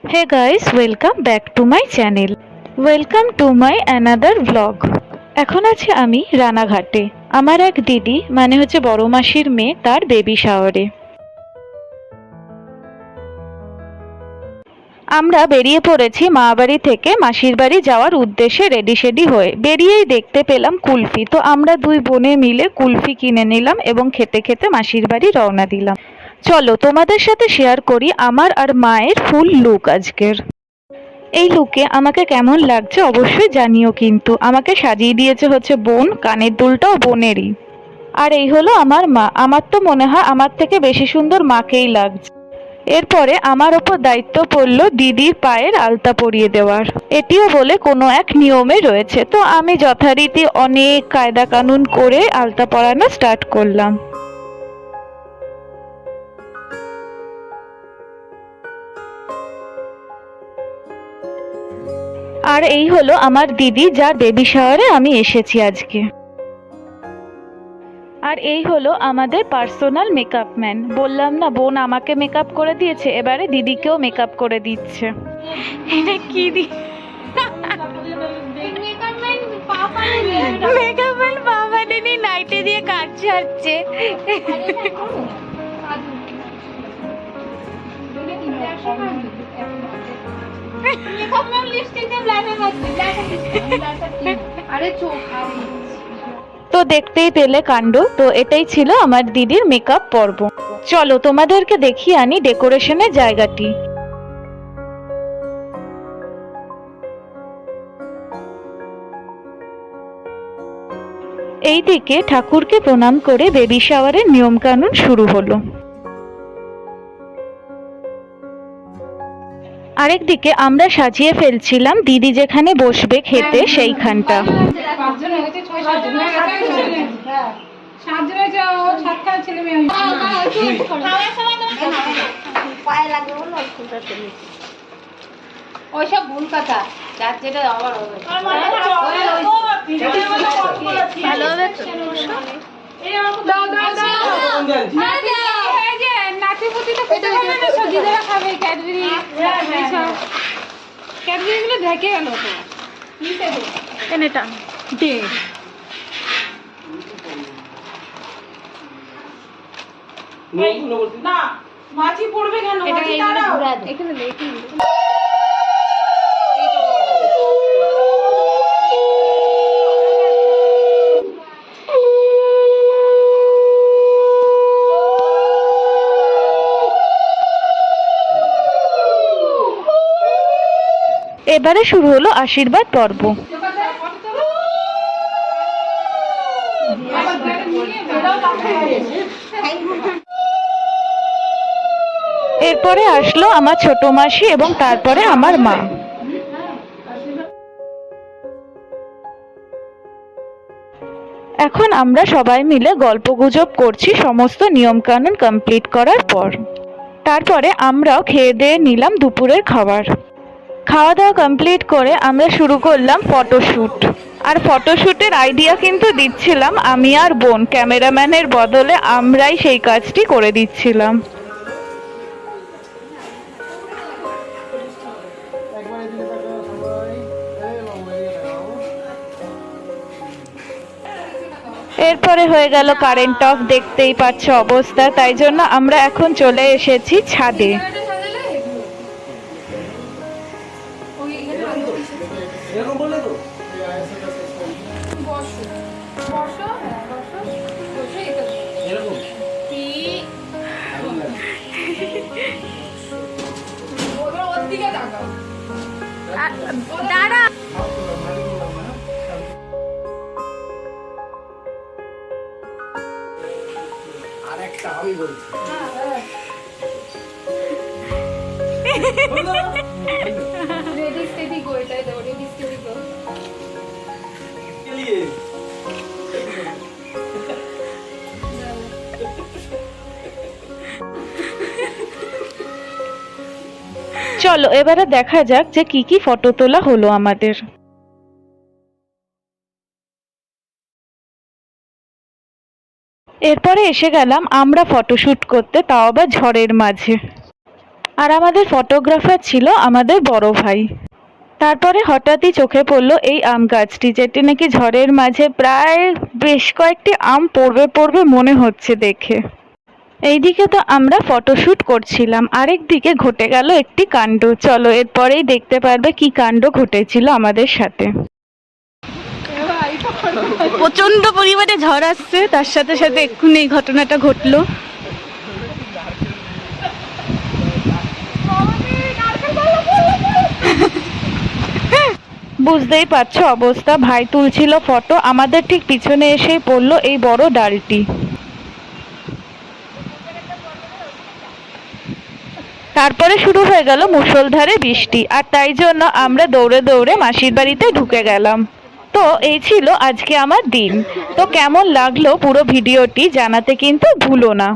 Hey guys, welcome back to my channel. Welcome to my another vlog. এখন আছি আমি রানাঘাটে। আমার এক দিদি মানে হচ্ছে বড় মাসির মেয়ে তার বেবি শাওয়ারে। আমরা বেরিয়ে পড়েছি মা বাড়ি থেকে মাসির বাড়ি যাওয়ার উদ্দেশ্যে রেডি শেডি হয়ে। বেরিয়েই দেখতে পেলাম কুলফি, তো আমরা দুই বোনে মিলে কুলফি কিনে নিলাম এবং খেতে খেতে মাসির বাড়ি রওনা দিলাম। চলো তোমাদের সাথে শেয়ার করি আমার আর মায়ের ফুল লুক আজকের। এই লুকে আমাকে কেমন লাগছে অবশ্যই জানিও, কিন্তু আমাকে সাজিয়ে দিয়েছে হচ্ছে বোন, কানের দুলটাও বোনেরই। আর এই হলো আমার মা। আমার তো মনে হয় আমার থেকে বেশি সুন্দর মাকেই লাগছে। এরপরে আমার ওপর দায়িত্ব পড়ল দিদির পায়ের আলতা পরিয়ে দেওয়ার। এটিও বলে কোনো এক নিয়মে রয়েছে, তো আমি যথারীতি অনেক কায়দা কানুন করে আলতা পরানো স্টার্ট করলাম। আর এই হলো আমার দিদি যার বেবি শাওয়ারে আমি এসেছি আজকে। আর এই হলো আমাদের পার্সোনাল মেকআপ ম্যান। বললাম না বোন আমাকে মেকআপ করে দিয়েছে, এবারে দিদিকেও মেকআপ করে দিচ্ছে। এটা কি মেকআপ ম্যান বাবা দিদি নাইটে দিয়ে কাজ ছাড়ছে। তো দেখতেই পেলে কাণ্ড। তো এটাই ছিল আমার দিদির মেকআপ পর্ব। চলো তোমাদেরকে দেখিয়ে আনি ডেকোরেশনের জায়গাটি। এইদিকে ঠাকুরকে প্রণাম করে বেবি শাওয়ারের নিয়ম কানুন শুরু হলো। আরেকদিকে আমরা সাজিয়ে ফেলছিলাম দিদি যেখানে বসবে খেতে সেইখানটা। ওইসব ভুল কথা, যার যেটা আবার হবে ভালো হবে তো। ক্যাডবেরিগুলো ঢেকে গেল তো এনেটা দে। না মাছি পড়বে কেন? এখানে এবারে শুরু হলো আশীর্বাদ পর্ব। এরপরে আসলো আমার ছোট মাসি এবং তারপরে আমার মা। এখন আমরা সবাই মিলে গল্পগুজব করছি সমস্ত নিয়ম কানুন কমপ্লিট করার পর। তারপরে আমরাও খেয়ে দিয়ে নিলাম দুপুরের খাবার। খাওয়া দাওয়া কমপ্লিট করে আমরা শুরু করলাম ফটোশ্যুট। আর ফটোশ্যুটের আইডিয়া কিন্তু দিচ্ছিলাম আমি আর বোন, ক্যামেরাম্যানের বদলে আমরাই সেই কাজটি করে দিচ্ছিলাম। এরপরে হয়ে গেল কারেন্ট অফ, দেখতেই পাচ্ছ অবস্থা। তাই জন্য আমরা এখন চলে এসেছি ছাদে। দাঁড়া আরেকটা আমি বলছি। রেডি স্টেডি গো, এটাই দাও, রেডি স্টেডি গো। চলো এবারে দেখা যাক যে কি কি ফটো তোলা হলো আমাদের। এরপরে এসে গেলাম আমরা ফটোশুট করতে, তাও আবার ঝড়ের মাঝে। আর আমাদের ফটোগ্রাফার ছিল আমাদের বড় ভাই। তারপরে হঠাৎই চোখে পড়লো এই আম গাছটি, যেটি নাকি ঝড়ের মাঝে প্রায় বেশ কয়েকটি আম পড়বে মনে হচ্ছে দেখে। এইদিকে তো আমরা ফটোশুট করছিলাম, আরেকদিকে ঘটে গেল একটি কাণ্ড। চলো এরপরেই দেখতে পারবে কি কাণ্ড ঘটেছিল আমাদের সাথে। প্রচন্ড পরিমাণে ঝড় আসছে, তার সাথে সাথে এক্ষুনি এই ঘটনাটা ঘটলো। বুঝতেই পারছো অবস্থা, ভাই তুলছিল ফটো, আমাদের ঠিক পিছনে এসেই পড়লো এই বড় ডালটি। তারপরে শুরু হয়ে গেল মুষলধারে বৃষ্টি, আর তাই জন্য আমরা দৌড়ে দৌড়ে মাসির বাড়িতে ঢুকে গেলাম। তো এই ছিল আজকে আমার দিন। তো কেমন লাগলো পুরো ভিডিওটি জানাতে কিন্তু ভুলো না।